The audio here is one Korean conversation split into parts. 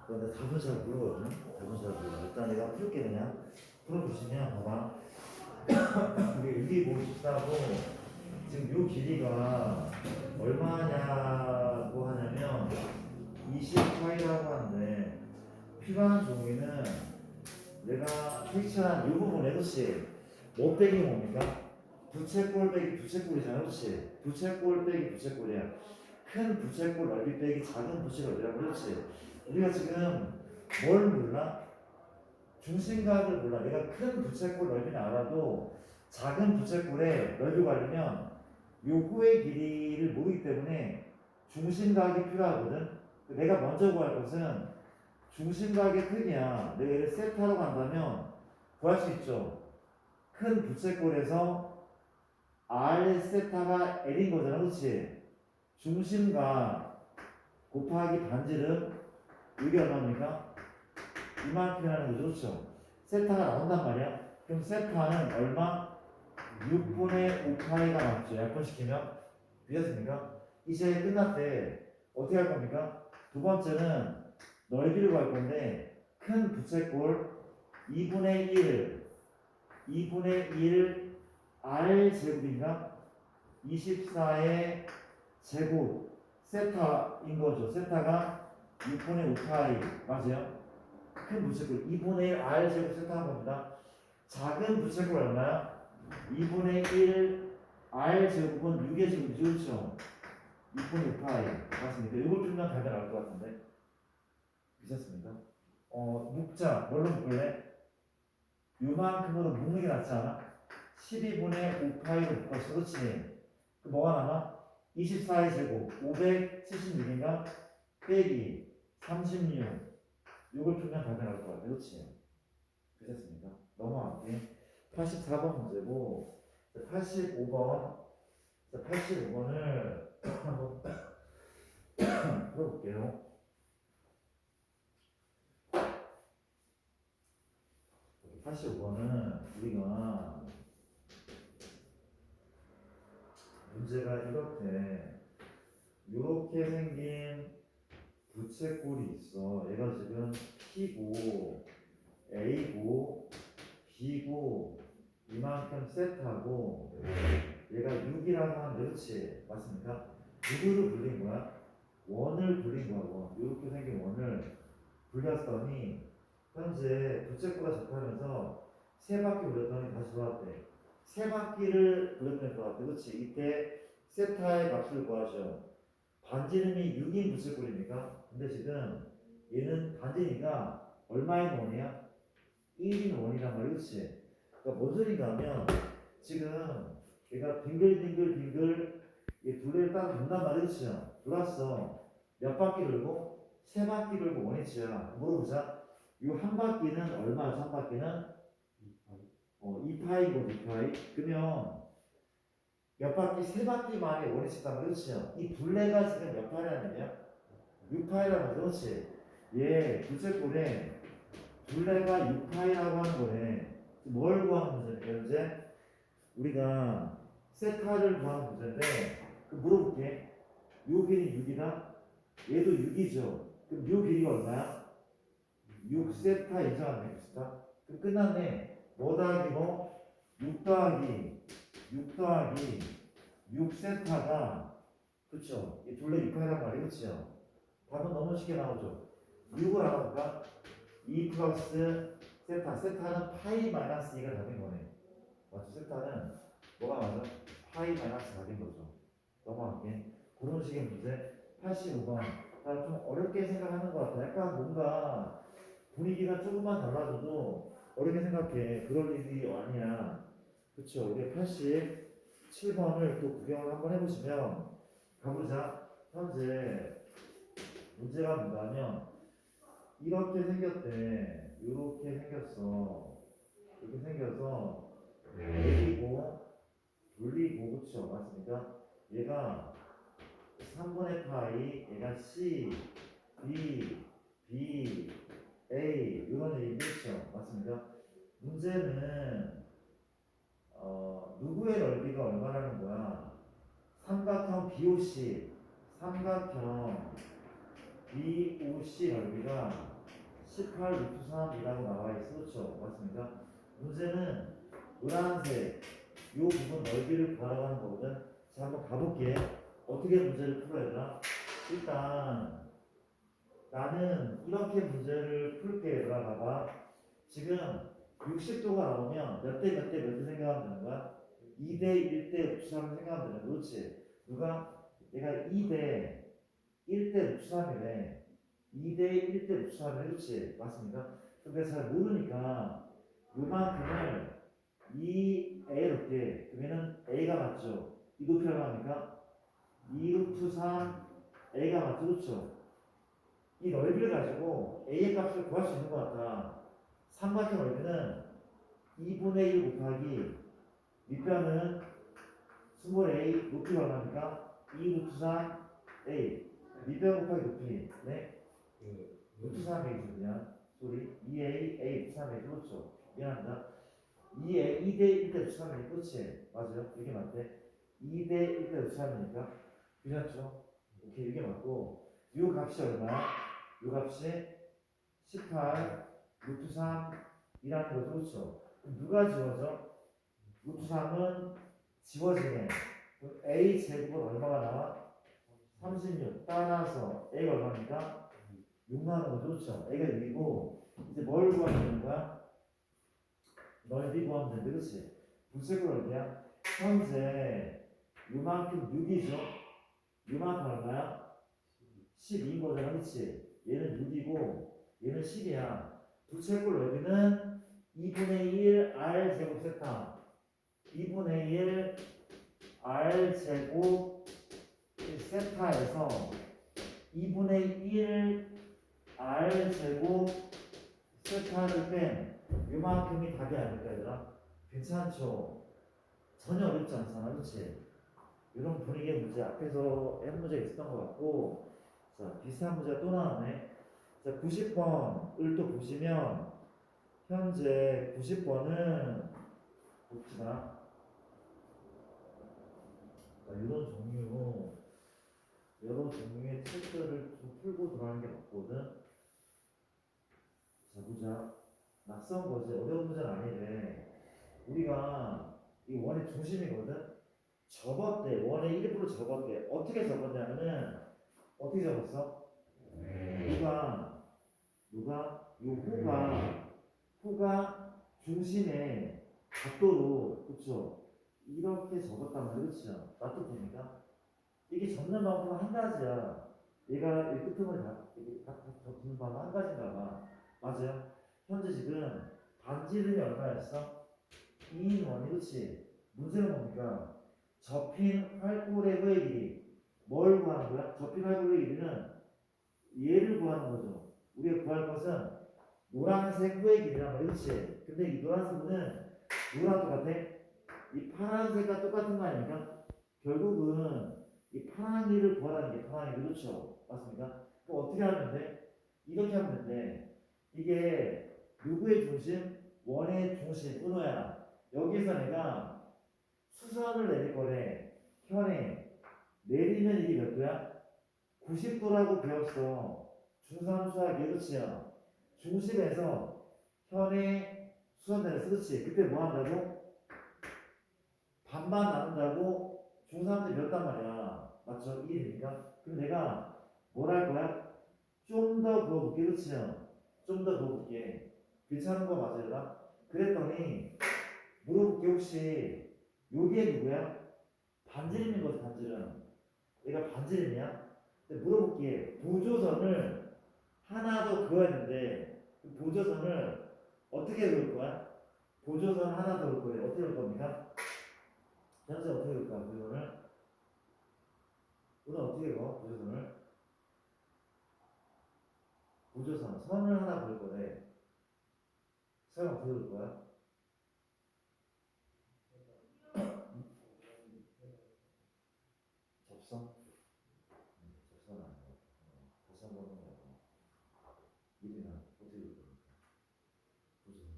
그런데 답은 잘 모르거든요. 답은 잘 몰라. 일단 내가 풀게 그냥 풀어주시면 봐봐. 이게 124고 지금 요 길이가 얼마냐고 하냐면 20파이라고 하는데 필요한 종이는 내가 텍스처한 이 부분에 그렇지 뭐 빼기 뭡니까? 부채꼴 빼기 부채꼴이잖아 그렇지 부채꼴 빼기 부채꼴이야 큰 부채꼴 넓이 빼기 작은 부채 넓이라고 그렇지 우리가 지금 뭘 몰라? 중심각을 몰라 내가 큰 부채꼴 넓이는 알아도 작은 부채꼴의 넓이 가려면 요 호의 길이를 모르기 때문에 중심각이 필요하거든 내가 먼저 구할 것은 중심각의 크기야 내가 얘를 세타로 간다면 구할 수 있죠 큰 부채꼴에서 R 세타가 L인 거잖아 그렇지 중심각 곱하기 반지름 이게 얼마입니까? 이만큼이라는 거죠 그렇죠 세타가 나온단 말이야 그럼 세타는 얼마? 6분의 5파이가 맞죠 약분시키면 되셨습니까? 이제 끝났대 어떻게 할 겁니까? 두 번째는 넓이를 구할 건데 큰 부채꼴 2분의 1 R 제곱인가? 24의 제곱 세타인 거죠. 세타가 6분의 5파이 맞아요? 큰 부채꼴 2분의 1 R 제곱 세타한 겁니다. 작은 부채꼴 얼마야? 2분의 1 R 제곱은 6의 제곱이죠. 그렇죠? 6분의 5파이 맞습니까? 이걸 풀면 답이 나올 것 같은데 괜찮습니까? 묶자 뭘로 묶을래? 요만큼으로 묶는 게 낫지 않아? 12분의 5파이로 묶었어 그렇지? 그 뭐가 남아? 24의 제곱 576인가? 빼기 36 요걸 풀면 답이 나올 것 같아 그렇지? 괜찮습니까? 넘어갈게 84번 문제고 85번 85번을 한번 풀어볼게요 85번은 우리가 문제가 이렇게 이렇게 생긴 부채꼴이 있어. 얘가 지금 P고 A고 B고 이만큼 세트하고 얘가 6이라고 하는데 그렇지? 맞습니까? 누구를 불린 거야? 원을 불린 거고 이렇게 생긴 원을 불렸더니 현재 부채꼴과 접하면서 세 바퀴 돌렸더니 다시 돌아왔대. 세 바퀴를 돌렸더니 돌아왔대. 그렇지? 이때 세타의 값을 구하죠. 반지름이 6인 부채꼴입니까? 근데 지금 얘는 반지니까 얼마인 원이야? 1인 원이란 말이야. 그렇지? 그러니까 뭔 소린가 하면 지금 얘가 빙글빙글 얘 둘레를 따라 돈단 말이야. 그렇죠? 돌았어. 몇 바퀴 돌고? 세 바퀴 돌고 원위치야. 물어보자. 이 한 바퀴는 얼마죠? 한 바퀴는 2파이고 2파이. 그러면 몇 바퀴? 세 바퀴 만에 원위치단 말이야. 그렇죠? 이 둘레가 지금 몇 파이라는 얘기야? 6파이라고 그렇지? 얘 부채꼴에 둘레가 6파이라고 하는 거네. 뭘 구하는 문제입니까? 현재 우리가 세타를 구하는 문제인데 그 물어볼게. 요 길이 6이다? 얘도 6이죠. 그럼 요 길이가 얼마야? 6세타 인정하네. 6세타. 그럼 끝났네. 뭐 더하기 뭐? 6 더하기 6 더하기 6세타가 그쵸? 이 둘레 6파이란 말이에요. 그쵸? 답은 너무 쉽게 나오죠. 6을 알아볼까? 2 플러스 세타. 세타는 파이 마이너스 2가 답인 거네. 맞죠? 세타는 뭐가 맞아? 파이 마이너스 4인 거죠. 넘어갈게. 그런 식의 문제. 85번. 좀 어렵게 생각하는 것 같아. 약간 뭔가 분위기가 조금만 달라져도 어렵게 생각해. 그럴 일이 아니야. 그쵸? 우리 87번을 또 구경을 한번 해보시면 가보자. 현재 문제가 뭔가하면 이렇게 생겼대. 이렇게 생겼어. 이렇게 생겨서 돌리고 돌리고 그쵸? 맞습니까? 얘가 3분의 파이 얘가 C, B, B, A 이런 얘기겠죠. 맞습니까? 문제는 누구의 넓이가 얼마라는 거야? 삼각형 BOC 삼각형 BOC 넓이가 18 루트 3이라고 나와 있어. 그렇죠? 맞습니까? 문제는 노란색 요 부분 넓이를 구하라고 하는 거거든. 자, 한번 가볼게. 어떻게 문제를 풀어야 되나? 일단 나는 이렇게 문제를 풀게. 얘들아, 봐봐. 지금 60도가 나오면 몇 대 몇 대 몇 대 생각하면 되는 거야? 2대 1대 63 생각하면 되는 거야. 그렇지? 누가? 얘가 2대 1대 63이래. 2대 1대 63이래. 그렇지? 맞습니까? 근데 잘 모르니까 요만큼을 2a 높게 그러면은 a가 맞죠? 이 높이라고 하니까 2 루트 3 a가 맞죠? 그렇죠? 이 넓이를 가지고 a의 값을 구할 수 있는 것 같아. 삼각형 넓이는 2분의 1 곱하기 밑변은 스몰 a 높이가 얼마입니까? 2 루트 3 a 밑변 곱하기 높이 네? 루트 3a죠 그냥 소리 2a a 루트 3a 그렇죠? 미안합니다. 2대 1대 루트 3이니까 그렇지? 맞아요? 이게 맞대. 2대 1대 루트 3이니까 그렇죠? 오케이 이게 맞고 이 값이 얼마야? 이 값이 18 루트 3이라는 거죠. 그렇죠? 그럼 누가 지워져? 루트 3은 지워지네. 그럼 a 제곱은 얼마가 나와? 36. 따라서 a가 얼마입니까? 6 나오는 거죠. 그렇죠? a가 6이고 이제 뭘 구하면 되는 거야? 넓이 구하면 되는데 그렇지? 부색으로 어디야? 현재 요만큼 6이죠? 요만큼 얼마야? 12인 거잖아. 그렇지? 얘는 6이고 얘는 10이야. 부채꼴 넓이는 2분의 1 r 제곱 세타 2분의 1 r 제곱 세타에서 2분의 1 r 제곱 세타를 뺀 요만큼이 답이 아닐까 얘들아? 괜찮죠? 전혀 어렵지 않잖아. 그렇지? 이런 분위기의 문제 앞에서 해본 문제가 있었던 것 같고 자 비슷한 문제가 또 나왔네. 자 90번을 또 보시면 현재 90번은 봅시다. 이런 종류의 책들을 좀 풀고 들어가는 게 맞거든. 자 보자. 낯선 거지 어려운 문제는 아니래. 우리가 이 원의 중심이거든. 접었대. 원의 일부러 접었대. 어떻게 접었냐면은 어떻게 접었어? 누가 요 호가 중심의 각도로 그쵸? 이렇게 접었단 말이야. 그쵸? 놔도 됩니까? 이게 접는 방법은 한 가지야. 얘가 이 끄트머리 접는 방법 한 가지인가 봐. 맞아요? 현재 지금 반지름이 얼마였어? 2인 원이 그치? 문제는 뭡니까? 접힌 활골의 후의 길이. 뭘 구하는 거야? 접힌 활골의 길이는 얘를 구하는 거죠. 우리가 구할 것은 노란색 후의 길이란 말이야. 그치? 근데 이 노란색 후는 누구랑 똑같아? 이 파란색과 똑같은 거 아닙니까? 결국은 이 파랑이를 구하라는 게 파랑이 그렇죠? 맞습니까? 그럼 어떻게 하면 돼? 이렇게 하면 돼. 이게 누구의 중심? 원의 중심, 은호야. 여기서 내가 수선을 내릴 거래. 현에 내리면 이게 몇 도야? 90도라고 배웠어. 중3 수학이 그렇지요. 중심에서 현에 수선 내렸어. 그렇지? 그때 뭐 한다고? 반반 나눈다고 중3 때 배웠단 말이야. 맞죠? 이해됩니까? 그럼 내가 뭘 할 거야? 좀 더 그어볼게. 그렇지요? 좀 더 그어볼게. 괜찮은 거 맞아요? 그랬더니 물어볼게. 혹시 요게 누구야? 반지름인 거지. 반지름. 얘가 반지름이야? 근데 물어볼게. 보조선을 하나 더 그어야 되는데 그 보조선을 어떻게 그을 거야? 보조선 하나 더 그을 거예요. 어떻게 그을 겁니까? 현재 어떻게 그을까? 보조선을? 오늘 어떻게 그어? 보조선을? 보조선. 선을 하나 그을 거래. 설마 어떻게 그을 거야? 접선? 접선 아니야. 다시 한번 해봐. 일이나 어떻게 그을 겁니까? 보조선.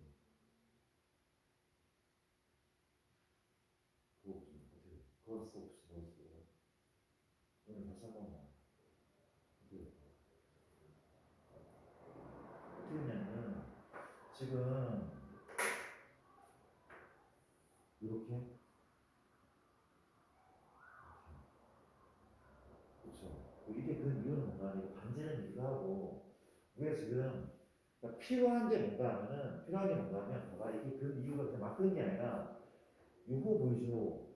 그거 좀 어떻게 그었어 혹시 넣었어? 오늘 다시 한번 어떻게 그을까? 어떻게 했냐면 지금 이렇게 그렇죠. 이게 그 이유는 뭔가 이거 반지름이기도 하고 우리가 지금 그러니까 필요한 게 뭔가 하면은 필요한 게 뭔가 하면 봐봐 이게 그 이유가 그냥 막 끄는 게 아니라 요거 보이죠?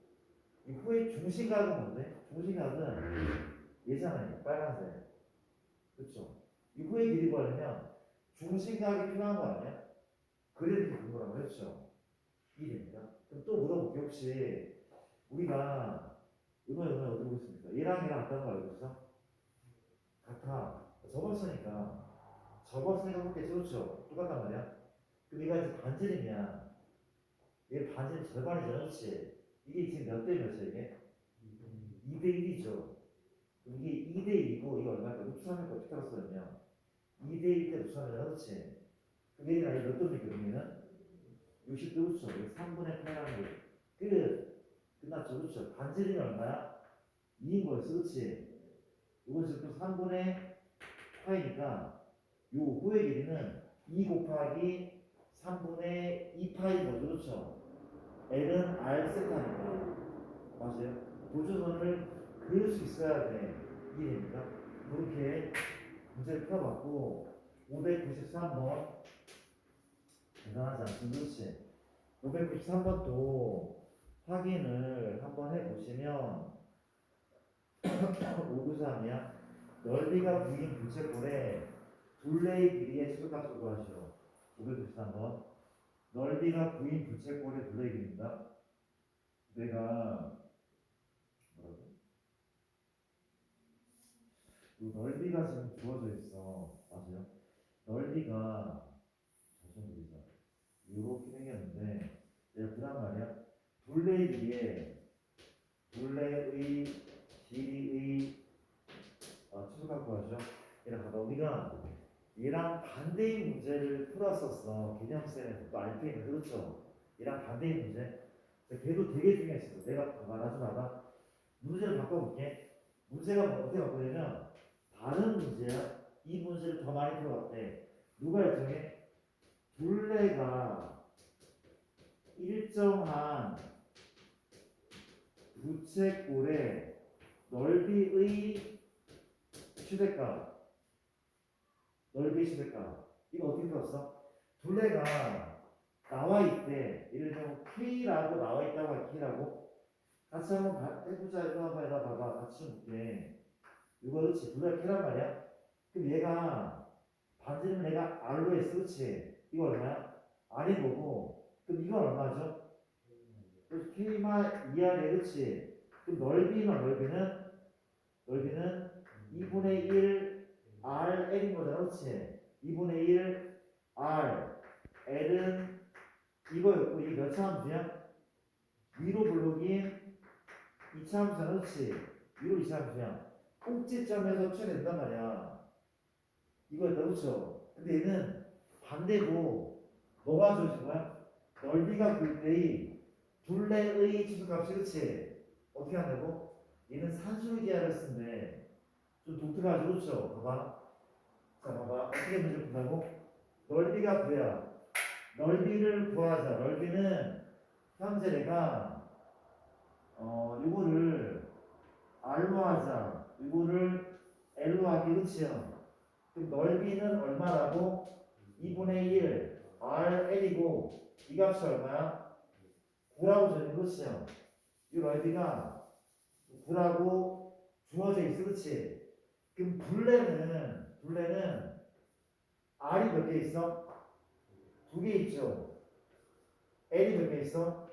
이 호의 중심각은 뭔데? 중심각은 얘잖아요. 빨간색. 그렇죠? 이 호의 길이 구하려면 중심각이 필요한 거 아니야? 그래야 이렇게 된 거라고 했죠. 이됩니다. 그럼 또 물어볼게 혹시 우리가 이번에 어디 보고 있습니까? 얘랑 얘랑 같다는 거 알고 있어? 같아. 접었으니까 그렇게 그렇죠. 똑같단 말이야. 그럼 얘가 이제 반지름이야. 얘 반지름 절반이잖아, 그렇지? 이게 지금 몇 대 몇이야 이게? 2대 1이죠. 이게 2대 1이고 이거 얼마일까? 루트 3일까? 어떻게 알았거든요. 2대 1 대 루트 3이잖아, 그렇지? 그럼 얘는 아니 몇 도입니까 그러면은? 60도 그렇죠. 이거 3분의 8라는 거. 끝났죠, 그렇죠? 반지름이 얼마야? 2인 거였어, 그렇지? 이건 지금 또 3분의 파이니까 요 호의 길이는 2 곱하기 3분의 2 파이 거죠, 그렇죠? L은 R 세타니까 맞아요. 보조선을 그을 수 있어야 돼. 이해됩니까? 그렇게 문제를 풀어봤고 593번 대단하지 않습니까? 그렇지? 593번도 확인을 한번 해보시면 593이야. 넓이가 부인 부채꼴에 둘레의 길이의 최소값을 구하시오. 593번. 넓이가 부인 부채꼴의 둘레의 길이입니다. 내가 뭐라고? 이 넓이가 지금 주어져 있어. 맞아요? 넓이가 잠시만 보자. 이렇게 생겼는데 내가 그란 말이야. 둘레의 길이에 둘레의 길이의 최소값 구하죠. 이렇게 하다 우리가 얘랑 반대의 문제를 풀었었어. 개념쌤에서 또 RPM에 그렇죠. 얘랑 반대의 문제. 걔도 되게 중요했어. 내가 말하지 마봐. 문제를 바꿔볼게. 문제가 어떻게 바꾸냐면 다른 문제야. 이 문제를 더 많이 풀어봤대. 누가 예정해? 둘레가 일정한 부채꼴의 넓이의 최대값. 넓이의 최대값. 이거 어떻게 풀었어? 둘레가 나와 있대. 예를 들면 K라고 나와 있다고 할 K라고. 같이 한번 해보자. 이거 한번 해봐. 봐봐. 같이 좀 볼게. 이거 그렇지. 둘레가 K란 말이야. 그럼 얘가 반지름 내가 R로 했어. 그렇지. 이거 얼마야? R이 뭐고? 그럼 이건 얼마죠? 그래서 K만 2R에 그렇지. 그럼 넓이는 2분의 1 R L인 거잖아. 그렇지. 2분의 1 R L은 이거였고 이게 몇 차 함수야? 위로 블록인 2차 함수야. 그렇지. 위로 2차 함수야. 꼭지점에서 쳐낸단 말이야. 이거였다. 그렇죠. 근데 얘는 반대고 뭐가 주어진 거야? 넓이가 그 때의 둘레의 지수값이 그렇지. 어떻게 한다고? 얘는 산술기하를 쓴대. 좀 독특하죠, 그렇죠? 봐봐. 자, 봐봐. 어떻게 문제 푼다고? 넓이가 뭐야? 넓이를 구하자. 넓이는 현재 내가 이거를 R로 하자. 이거를 L로 하기 그치요? 그럼 넓이는 얼마라고? 2분의 1 RL이고 이 값이 얼마야? 9라고 주는 그치요? 이 넓이가 9라고 주어져 있어 그치? 그럼 둘레는 R이 몇 개 있어? 2개 있죠? L이 몇 개 있어?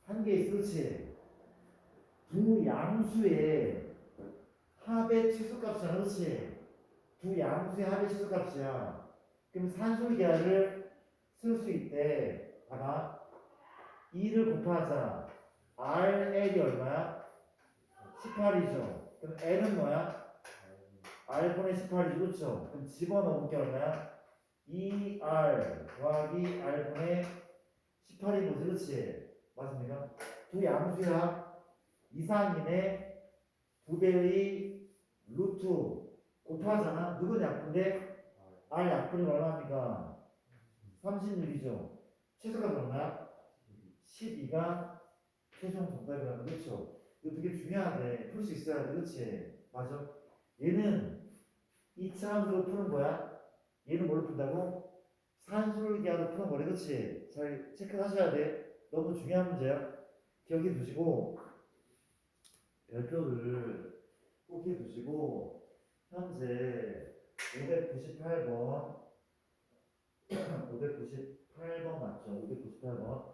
1개 있어 그치? 두 양수의 합의 최소값이야 그치? 두 양수의 합의 최소값이야. 그럼 산술계를 쓸 수 있대. 봐봐. 2를 곱하자. RL이 얼마야? 18이죠. 그럼 L은 뭐야? R분의 18이죠. 그렇죠? 그럼 집어넣은 게 얼마야? 2R 더하기 R분의 18이 뭐지? 그렇지? 맞습니까? 두 양수야. 이상인의 두 배의 루트 곱하잖아. 누군 약분데? R 약분이 얼마입니까? 36이죠. 최소값은 얼마야? 12가 최종 정답이라는 거, 그렇죠? 이거 되게 중요한데 풀 수 있어야 돼, 그렇지? 맞아. 얘는 2차 함수로 푸는 거야. 얘는 뭘로 푼다고? 산술기하로 푸는 거래, 그렇지? 잘 체크하셔야 돼. 너무 중요한 문제야. 기억해 두시고 별표를 꼭 해 두시고 현재 598번 598번 맞죠? 598번.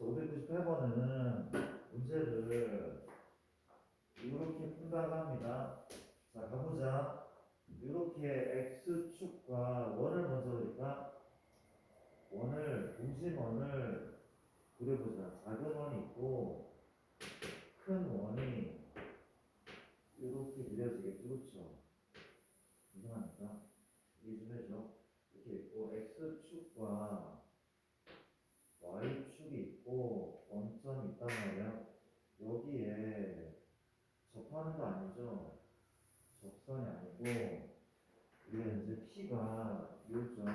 598번은 문제를 이렇게 푼다고 합니다. 자, 가보자. 이렇게 x축과 원을 먼저 그릴까? 원을, 중심원을 그려보자. 작은 원이 있고 큰 원이 이렇게 그려지겠죠. 그렇죠? 이상하니까 이해 좀 해줘. 이렇게 있고 x축과 y축이 있고 원점이 있단 말이야. 여기에 접하는 거 아니죠? 접선이 아니고 우리가 이제 P가 요점,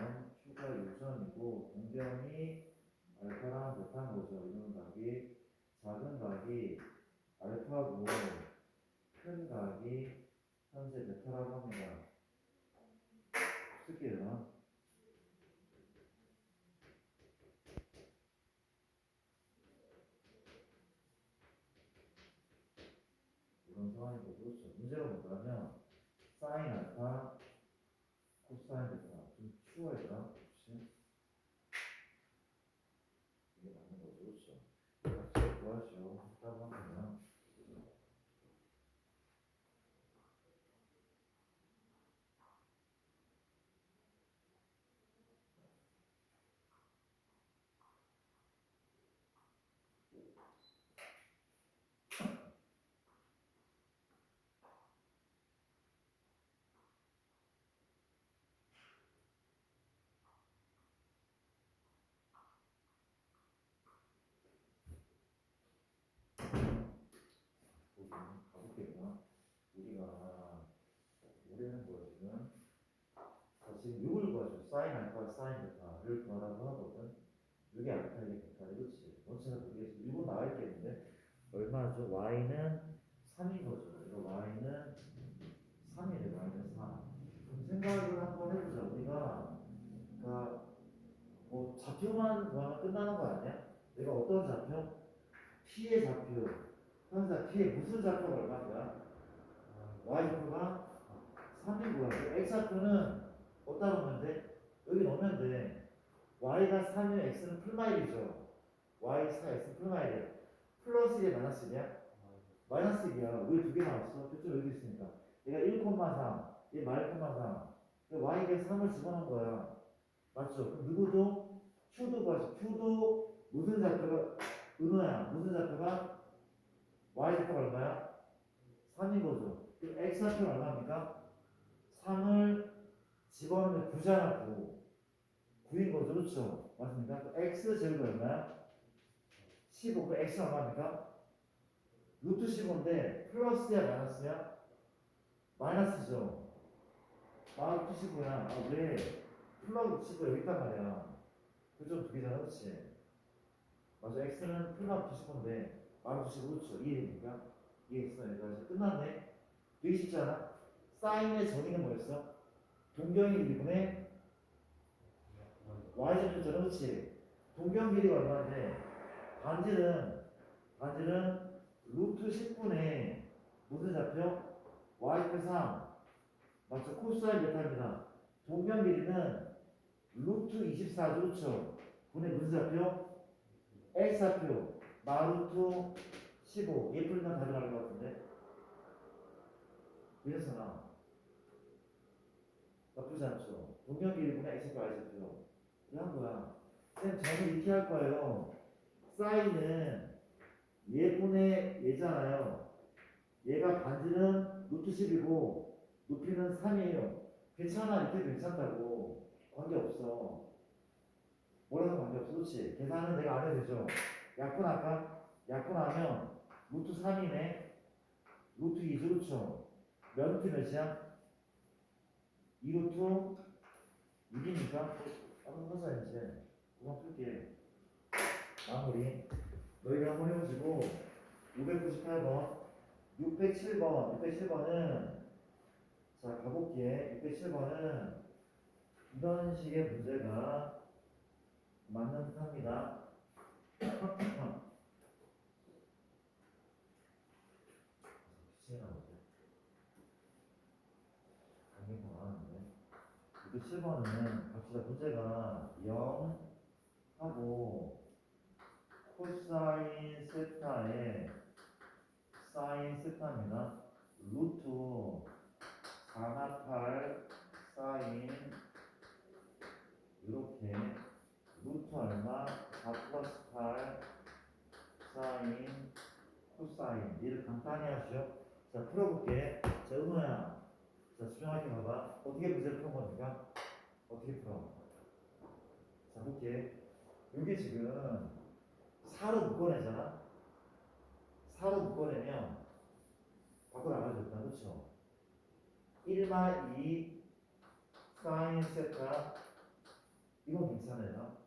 Q가 요점이고 동변이 알파랑 베타인 거죠. 이런 각이 작은 각이 알파고 큰 각이 현재 베타라고 합니다. 쓸게요. 이런 상황이고 그렇죠. 문제가 뭐냐면 사인 알파, 코사인 베타 좀 추워했다. 그렇지? 이게 맞는 거죠. 그렇죠? 같이 구하시오. 했다고 합니다. 보기 가볼게요. 우리가 우리는 뭐야 지금? 자, 지금 6을 구하죠. 사인 알파, 사인 베타를 구하라고 하거든. 이게 알파, 이게 베타래, 그렇지? 원체가 모르겠어. 6은 나와 있겠는데 얼마죠? y는 3인 거죠. 이거 y는 3이래, y는 3. 그럼 생각을 한번 해보자. 우리가 그러니까 뭐 좌표만 구하면 끝나는 거 아니야? 내가 어떤 좌표? p의 좌표. 현재 p의 무슨 좌표가 얼마인 거야? y 좌표가 3인 거야. x 좌표는 어디다 놓으면 돼? 여기 넣으면 돼. y가 3이면 x는 풀마일이죠. y 4, x 풀마일이야. 플러스 1에 마이너스 1이야? 마이너스 1이야. 왜 두 개 나왔어? 표점 여기 있으니까. 얘가 1,3, 얘 마일 3. y가 3을 집어넣은 거야. 맞죠? 그럼 누구도? q도 구하죠. q도 무슨 좌표가 은호야. 무슨 좌표가? y 좌표가 얼마야? 3인 거죠. 그럼 x 좌표가 얼마입니까? 3을 집어넣으면 9잖아, 9. 9인 거죠. 그렇죠? 맞습니까? x 제곱이 얼마야? 15. 그 x는 얼마입니까? 루트 15인데 플러스야 마이너스야? 마이너스죠. 루트 15야. 아, 왜? 플러스 15 여기 있단 말이야. 그점 두 개잖아. 그렇지? 맞아. x는 플러스 15인데 마이너스 15 그렇죠? 이해됩니까? 이해했어. 여기까지 끝났네. 되게 쉽지 않아? 사인의 정의는 뭐였어? 동경이 1분의 y제곱이잖아. 그렇지? 동경 길이가 얼마인데 반지는 루트 10분의 무슨 좌표? y표 3 맞죠? 코사인 베타입니다. 동면 길이는 루트 24죠. 그렇죠? 분의 무슨 좌표? x좌표 마루트 15 얘 풀면 답이 나올 것 같은데 그래서나 나쁘지 않죠? 동면 길이분의 x좌표 y좌표 이거 한 거야. 쌤 저는 이렇게 할 거예요. 사인은 얘분의 얘잖아요. 얘가 반지는 루트 10이고 높이는 3이에요. 괜찮아. 이렇게 괜찮다고. 관계없어. 뭐라도 관계없어. 그렇지. 계산은 내가 안 해도 되죠. 약분할까? 약분하면 루트 3이네. 루트 2죠. 그렇죠. 몇 루트 몇이야? 2루트 6이니까 한번 하자 이제. 그만 풀게. 마무리. 너희가 한번 해보시고 698번, 607번은 자 가볼게. 607번은 이런 식의 문제가 맞는 듯합니다. 강의 더 많은데. 607번은 갑시다. 문제가 0 하고 코사인 세타의 사인 세타입니다. 루트 4나팔 사인 이렇게 루트 얼마 4 플러스 8 사인 코사인 얘를 간단히 하시죠. 자 풀어볼게. 자 은호야 자 집중하게 봐봐. 어떻게 문제를 푸는 겁니까? 어떻게 풀어? 자 볼게. 이게 지금 4로 묶어내잖아. 4로 묶어내면 밖으로 나가줬다. 그렇죠? 1마 2 사인 세타 이건 괜찮아요.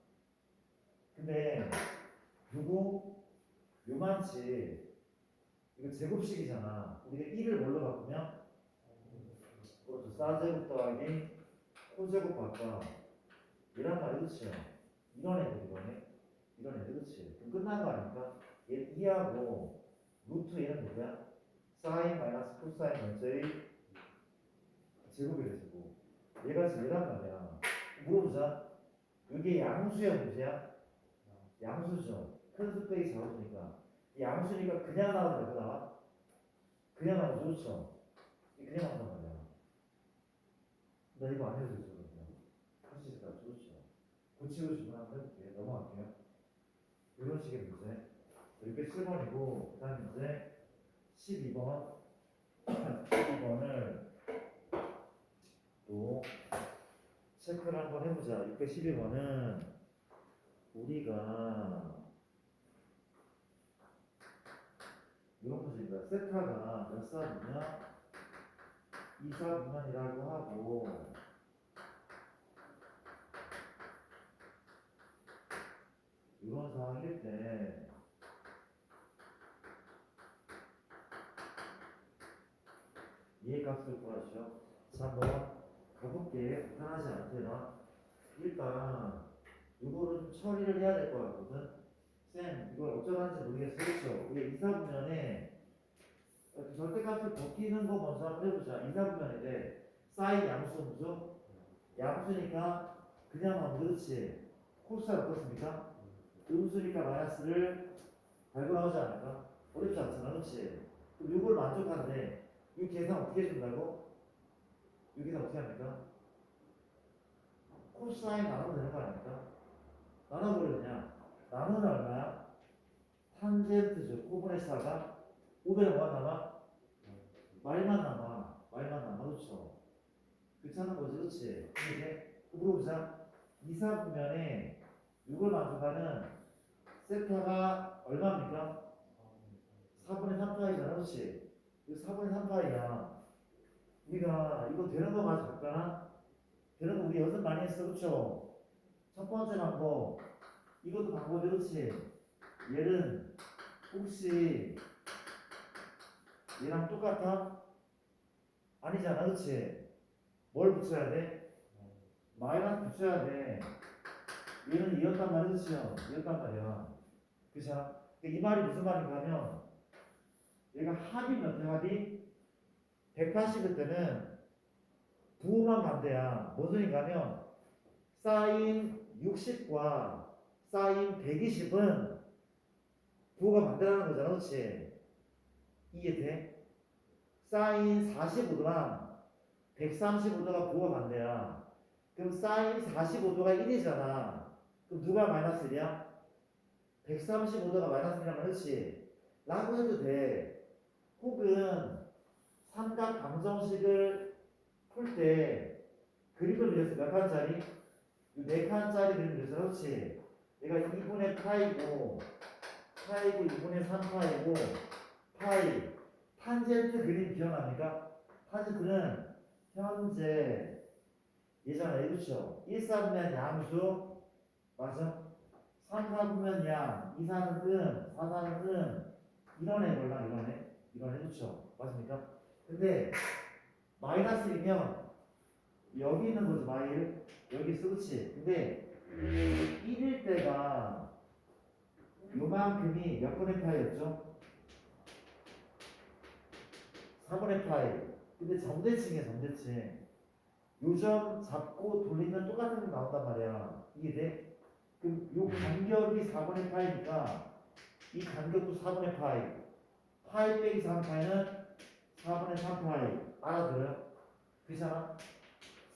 근데 누구 요만치 이거 제곱식이잖아. 우리가 1을 뭘로 바꾸면 그렇죠. 사제곱 더하기 코제곱 바꿔 이란 말이 그렇죠. 이런 애들 이런 애들 그렇지. 그럼 끝난 거 아닙니까? 얘 2하고 루트 얘는 뭐야? 사인 마이너스 코사인 전체의 제곱이 되고 얘가 지금 얘란 말이야. 물어보자. 이게 양수야 문제야? 양수죠. 큰 수빼기 작아지니까 양수니까 그냥 나오는 거 나와? 그냥 나오면 좋죠. 그냥 나온단 말이야. 나 이거 안 해도 되죠. 할 수 있을까? 좋죠. 고치고 싶으면 한번 해볼게요. 넘어갈게요. 이런 식의 문제. 607번이고 그 다음 문제 12번 12번을 또 체크를 한번 해보자. 612번은 우리가 이런 문제입니다. 세타가 몇 사이냐 2사 미만이라고 하고 이런 상황일 때 얘 값을 구하시오. 자 한번 가볼게. 불편하지 않대나. 일단 이거를 좀 처리를 해야 될 것 같거든. 쌤 이걸 어쩌라는지 모르겠어. 그렇죠? 우리 이사분면에 절대값을 벗기는 거 먼저 한번 해보자. 이사분면인데 사인 양수 무죠? 양수니까 그냥 하면 그렇지. 코스가 어떻습니까? 음수니까 마이너스를 달고 나오지 않을까? 어렵지 않잖아. 그렇지? 그럼 이걸 만족하는데 이 계산 어떻게 해준다고? 이 계산 어떻게 합니까? 코사인 나누면 되는 거 아닙니까? 나눠버리느냐? 나누는 얼마야? 탄젠트죠. 코분의 4가 500은 뭐가 남아? 말만 남아. 말만 남아. 그렇죠? 괜찮은 거지. 그렇지? 이게 물어보자. 이사분면에 6을 만족하는 세타가 얼마입니까? 4분의 3파이잖아. 그렇지? 이거 4분의 3파이야. 우리가 이거 되는 거 가져갈까나? 되는 거 우리 연습 많이 했어. 그렇죠? 첫 번째 방법. 이것도 방법이 그렇지? 얘는 혹시 얘랑 똑같아? 아니잖아. 그렇지? 뭘 붙여야 돼? 마이너스 붙여야 돼. 얘는 이었단 말이야. 그렇죠? 이었단 말이야. 그죠? 이 말이 무슨 말인가 하면 얘가 합이 몇 대 합이? 180일 때는 부호만 반대야. 뭔 소린가 하면 사인 60과 사인 120은 부호가 반대라는 거잖아. 그렇지? 이해돼? 사인 45도랑 135도가 부호가 반대야. 그럼 사인 45도가 1이잖아. 그럼 누가 마이너스 1이야? 135도가 마이너스 1이란 말이지. 라고 해도 돼. 혹은 삼각 방정식을 풀 때 그림을 그려서 몇 칸짜리? 4칸짜리 그림 그려서 그렇지. 얘가 2분의 파이고 2분의 3파이고 파이 탄젠트 그림 기억납니까? 탄젠트는 현재 예잖아요. 그렇죠? 1, 3면 양수 맞아? 3, 4 보면 양, 2, 4는 은, 4, 4는 은, 이런 애 몰라, 이런 애 좋죠. 맞습니까? 근데 마이너스 1이면 여기 있는 거지, 마일. 여기 있어, 그치? 근데 1일 때가 요만큼이 몇 분의 파이였죠? 4분의 파이. 근데 점대칭이야, 점대칭. 요점 잡고 돌리면 똑같은 게 나온단 말이야. 이게 돼? 그럼 요 간격이 4분의 파이니까 이 간격도 4분의 파이. 파이 빼기 3파이는 4분의 3파이. 알아들어요? 그렇잖아?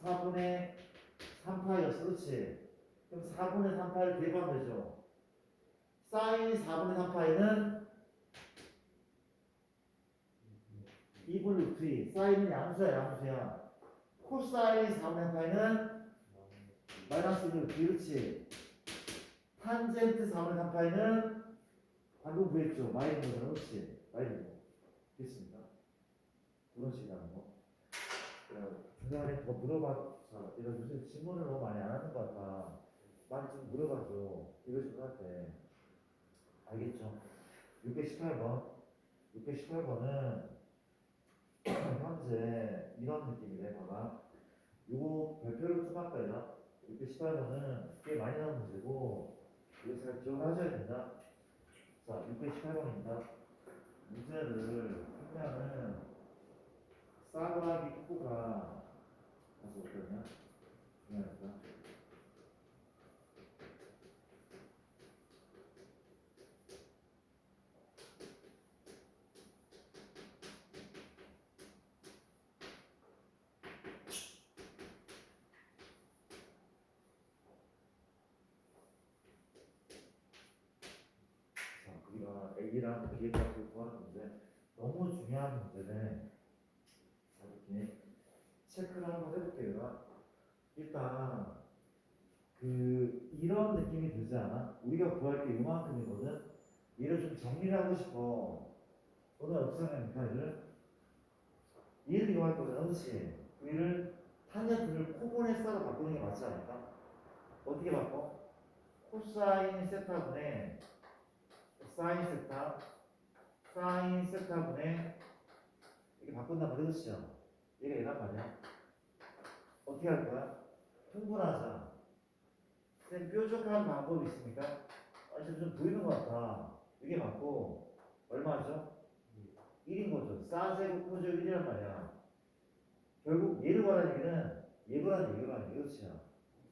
4분의 3파이였어, 그렇지? 그럼 4분의 3파이를 대입하면 되죠. 사인 4분의 3파이는 2분 루트 2. 사인은 양수야, 양수야. 코사인 4분의 3파이는 마이너스 1 루트 2, 그렇지? 탄젠트 4분의 3파이는 방금 구했죠? 마이너스 거잖아, 그렇지? 마이너스. 됐습니까? 그런 식이라는 거. 중간에 더 물어봐. 자, 내가 요새 질문을 너무 많이 안 하는 것 같아. 많이 좀 물어봐줘. 이거 좀 할 때. 알겠죠? 618번. 618번은 현재 이런 느낌이래. 봐봐. 요거 별표로 좀 할까요? 618번은 꽤 많이 나온 문제고, 이거 잘 기억을 하셔야 된다. 자, 618번입니다. 문제를 풀면은 싸구하기 후가 가서 어떠냐? 중요하니까. 자, 우리가 A랑 B의 값을 구하는 문제 너무 중요한 문제네. 자, 이렇게 체크를 한번 해볼게요. 일단 이런 느낌이 들지 않아? 우리가 구할 게 이만큼이거든. 얘를 좀 정리를 하고 싶어. 너는 어떻게 생각합니까? 얘를 이용할 거잖아, 그렇지? 얘를 탄젠트를 코보네스타로 바꾸는 게 맞지 않을까? 어떻게 바꿔? 코사인 세타분의 사인 세타, 사인 세타분의 이렇게 바꾼단 말이야, 그렇죠? 얘가 얘란 말이야. 어떻게 할 거야? 흥분하자. 쌤 뾰족한 방법이 있습니까? 좀 보이는 것 같아. 이게 맞고 얼마죠? 1인 거죠. 4제곱 코제곱 1이란 말이야. 결국 얘를 구하라는 얘기는 얘를 그렇죠.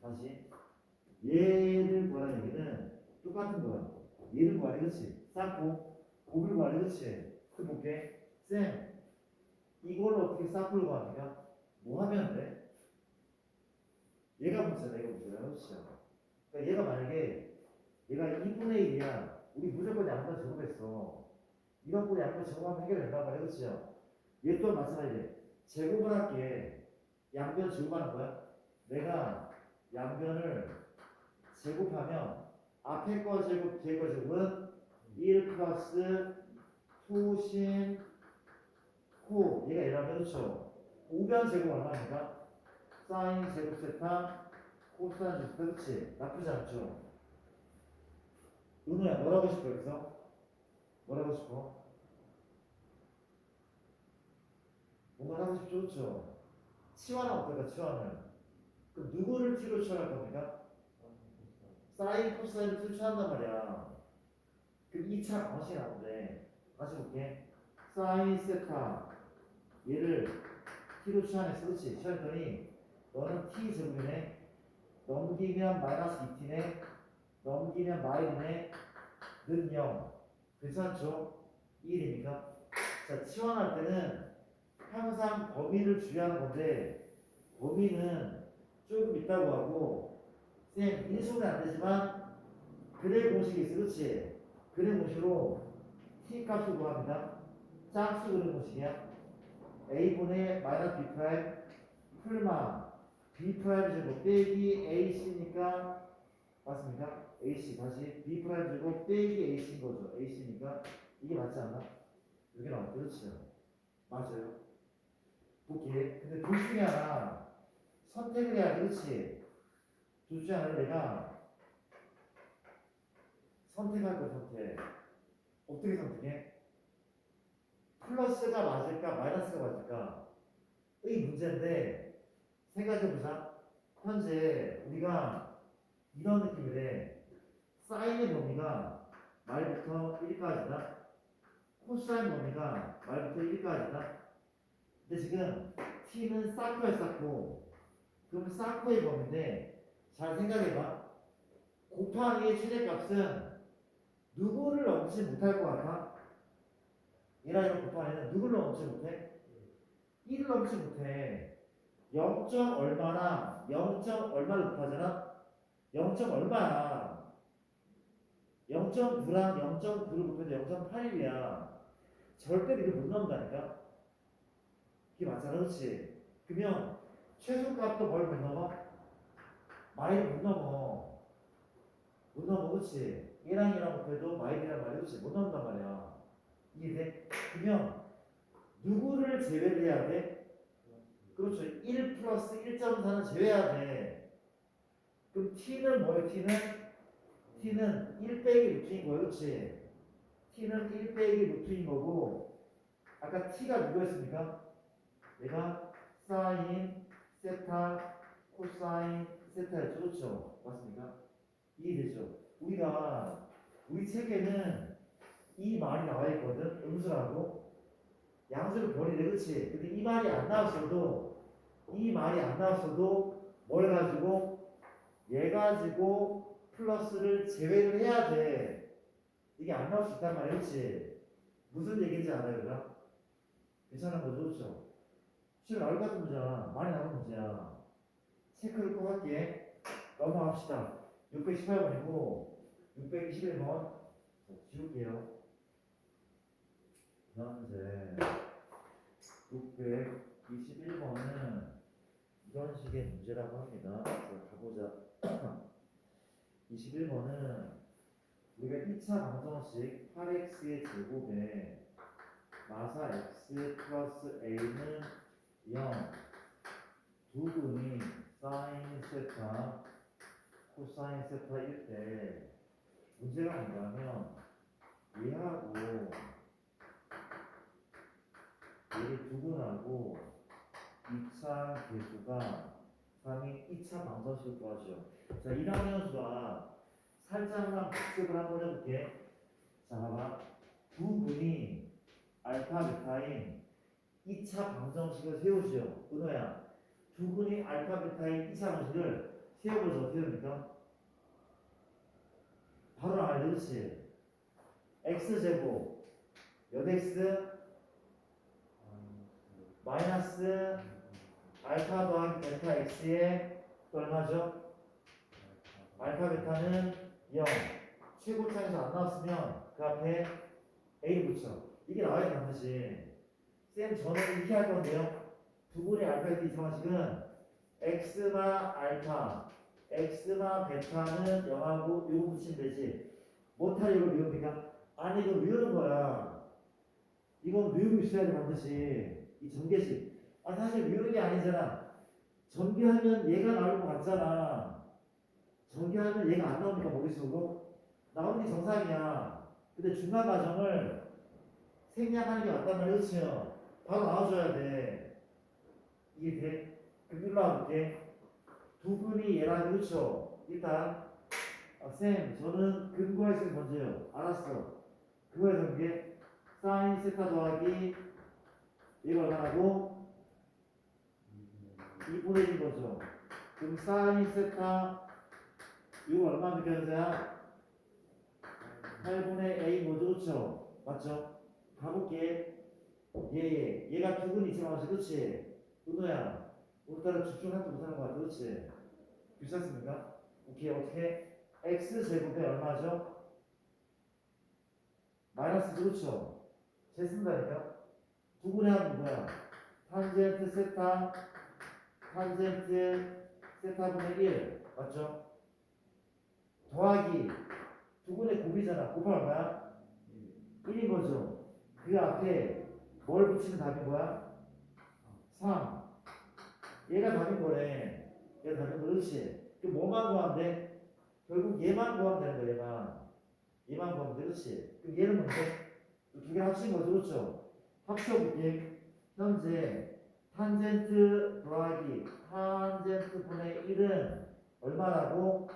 다시 얘를 구하라는 얘기는 똑같은 거야. 얘를 구하래, 그렇지? 쌓고 곱을 구하래, 그렇지? 그 볼게. 쌤 이걸 어떻게 쌓고 구합니까? 뭐 하면 돼? 얘가 문제다, 그렇죠? 그러니까 얘가 만약에 얘가 2분의 1이야. 우리 무조건 양변 제곱했어. 이런 꼴 양변 제곱하면 해결된단 말이야, 그렇죠? 얘 또한 마찬가지래. 제곱을 할게. 양변 제곱하는 거야. 내가 양변을 제곱하면 앞에 거 제곱, 뒤에 거 제곱은 1 플러스 투신 코. 얘가 얘라면 그렇죠? 우변 제곱 얼마입니까? 사인 제곱 세타 코사인 제곱, 그렇지? 나쁘지 않죠? 은우야, 뭐라고 싶어, 여기서? 뭐라고 싶어? 뭔가 하고 싶죠, 그렇죠? 치환은 어떨까, 치환을? 그럼 누구를 t로 치환할 겁니까? 사인, 코사인을 t로 치환한단 말이야. 그럼 2차 방식이 나오는데 다시 볼게. 사인 세타 얘를 t로 치환했어, 그렇지? 치환했더니 너는 t 제곱이네. 넘기면 마이너스 2t네. 넘기면 마이너네. 는 0. 괜찮죠? 1이니까. 자, 치환할 때는 항상 범위를 주의하는 건데 범위는 조금 있다고 하고 쌤 인수는 안 되지만 그래 공식이 있어, 그렇지? 그래 공식으로 t 값을 구합니다. 짝수 그래 공식이야. a분의 마이너스 b 프라임 풀마 b 프라임 제곱 빼기 ac니까 맞습니까? ac 다시 b 프라임 제곱 빼기 ac인 거죠. ac니까 이게 맞지 않나? 여기 나와, 그렇죠? 맞아요. 볼게. 근데 둘 중에 하나 선택을 해야 돼, 그렇지? 둘 중에 하나를 내가 선택할 거 선택. 어떻게 선택해? 플러스가 맞을까 마이너스가 맞을까? 이 문제인데 생각해보자. 현재 우리가 이런 느낌이래. 사인의 범위가 말부터 1까지다. 코사인 범위가 말부터 1까지다. 근데 지금 t는 사코에 쌓고 그럼 사코의 범위인데 잘 생각해봐. 곱하기의 최대값은 누구를 넘지 못할 것 같아? 얘랑 이런 곱하기는 누구를 넘지 못해? 1을 넘지 못해. 0. 얼마나 0. 얼마를 곱하잖아? 0. 얼마야? 0.9랑 0.9를 곱해도 0.81이야. 절대로 이걸 못 넘는다니까? 이게 맞잖아, 그렇지? 그러면 최소값도 뭘 못 넘어? 마일을 못 넘어. 못 넘어, 그렇지? 얘랑 얘랑 곱해도 마일이란 말이 그렇지? 못 넘는단 말이야. 이해돼? 그러면 누구를 제외를 해야 돼? 그렇죠. 1 플러스 1.4는 제외해야 돼. 그럼 t는 뭐예요? t는 1 빼기 루트인 거예요. 그렇지? t는 1 빼기 루트인 거고 아까 t가 누구였습니까? 얘가 사인, 세타, 코사인, 세타였죠. 그렇죠? 맞습니까? 이해되죠? 우리 책에는 이 말이 나와 있거든. 음수라고. 양수를 버리래. 그렇지? 근데 이 말이 안 나왔어도 뭘 가지고 얘 가지고 플러스를 제외를 해야 돼. 이게 안 나올 수 있단 말이야. 그렇지? 무슨 얘기인지 알아요, 그럼? 괜찮은 거죠? 그렇죠? 실은 얼 같은 문제야. 많이 나오는 문제야. 체크를 꼭 할게. 넘어갑시다. 618번이고 621번 지울게요. 현재 621번은 이런 식의 문제라고 합니다. 자, 가보자. 21번은 우리가 2차 방정식 8x의 제곱에 마사 x 플러스 a는 0 두 분이 사인 세타 코사인 세타일 때 문제가 뭔가하면 얘하고 얘를 두 분하고 2차 계수가 3이 2차 방정식을 구하죠. 자, 1학년 수가 살짝만 복습을 한번 해볼게. 자, 봐봐. 두 분이 알파 베타인 2차 방정식을 세우죠. 은호야. 두 분이 알파 베타인 2차 방정식을 세워보죠. 어떻게 됩니까? 바로 나와야 돼. 그렇지? x제곱 몇 x 마이너스 알파 더하기 베타 x의 또 얼마죠? 알파 베타는 0 최고차에서 안 나왔으면 그 앞에 a를 붙여. 이게 나와야 돼 반드시. 쌤 저는 이렇게 할 건데요. 두 분의 알파 베타 이상식은 x마 알파 x마 베타는 0하고 요거 붙이면 되지. 못할 이걸 외웁니까? 아니 이거 외우는 거야. 이건 외우고 있어야 돼 반드시. 이 전개식. 아 사실 외우는 게 아니잖아. 전개하면 얘가 나올 것 같잖아. 전개하면 얘가 안 나오니까 머릿속으로 나오는 게 정상이야. 근데 중간 과정을 생략하는 게 맞단 말이야. 그렇죠? 바로 나와줘야 돼. 이게 돼? 그럼 일로 와볼게. 두 분이 얘랑 그렇죠? 일단 쌤 저는 근거에서 먼저요. 알았어. 그거에서 이게 사인 세타 더하기 이거 얼마나고 2분의 1 거죠. 그럼 사인 세타 이거 얼마 느껴져야 8분의 a 뭐죠? 그렇죠? 맞죠? 가볼게. 얘가 두 분이 있지만 그렇지? 은호야 오늘따라 집중하지 못하는 것 같아. 그렇지? 괜찮습니까? 오케이. 어떻게? x제곱에 얼마죠? 마이너스. 그렇죠? 제 쓴다니까? 두 분의 합은 뭐야? 탄젠트 세타 탄젠트 세타분의 1 맞죠? 더하기 두 분의 곱이잖아. 곱하면 뭐야? 1인 거죠. 그 앞에 뭘 붙이면 답인 거야? 3. 얘가 답인 거네. 얘가 답인 거. 그렇지? 그 뭐만 구하면 돼? 결국 얘만 구하면 되는 거야. 얘만. 얘만 보면 돼. 그렇지? 그럼 얘는 뭔데? 두 개 합친 거죠. 그렇죠? 합쳐볼게. 현재 탄젠트 더하기 탄젠트 분의 1은 얼마라고?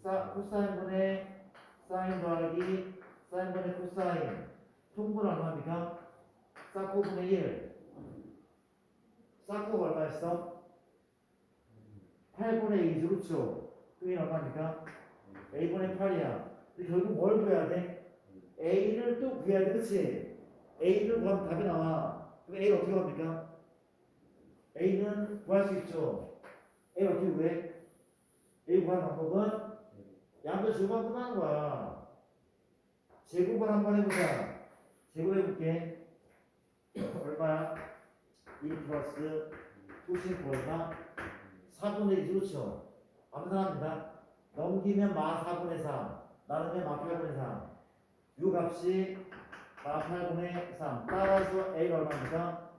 코사인분의 사인 더하기 사인분의 코사인 통분 얼마입니까? 사코분의 1. 사코가 얼마였어? 8분의 2죠. 그렇죠? 그게 얼마입니까? A분의 8이야. 결국 뭘 구해야 돼? A를 또 구해야 돼. 그치? A를 구하면 답이 나와. 그럼 A를 어떻게 합니까? A는 구할 수 있죠. A 어떻게 구해? A 구하는 방법은 양도 제곱만 끝나는 거야. 제곱을 한번 해보자. 제곱해볼게. 얼마야? 1 플러스 9신 얼마? 4분의 2. 그렇죠? 암산합니다. 넘기면 마 4분의 3. 나누면 마 8분의 3. 요 값이 마 8분의 3. 따라서 A가 얼마입니까?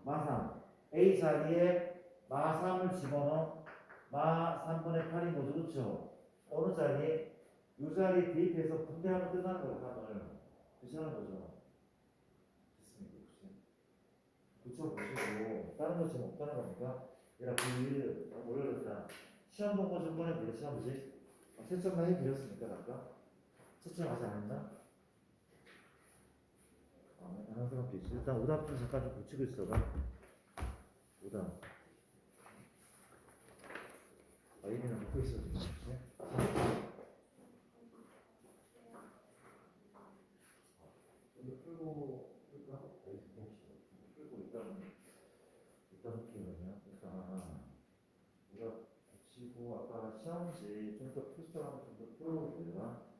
마 3. A 자리에 마 3을 집어넣어 마 3분의 8인 거죠. 그렇죠? 어느 자리? 요 자리에 대입해서 분배하면 끝나는 거예요. 답을. 괜찮은 거죠. 됐습니다. 붙여보시고 다른 거 지금 없다는 겁니까? 얘라 그 올려줬다. 시험 본거 좀 보내볼래? 시험 보지? 채점만 해드렸으니까 아까 채점 아직 안 했나? 안 한 사람도 있어. 일단 오답 좀 잠깐 좀 붙이고 있어봐. 오답. 아이디는 붙고 있어 지금. 네? 이거 풀고 일단 할게요 그러면. 일단 오답 붙이고 아까 시험지 좀 더 풀스랑 좀더 풀어볼게요.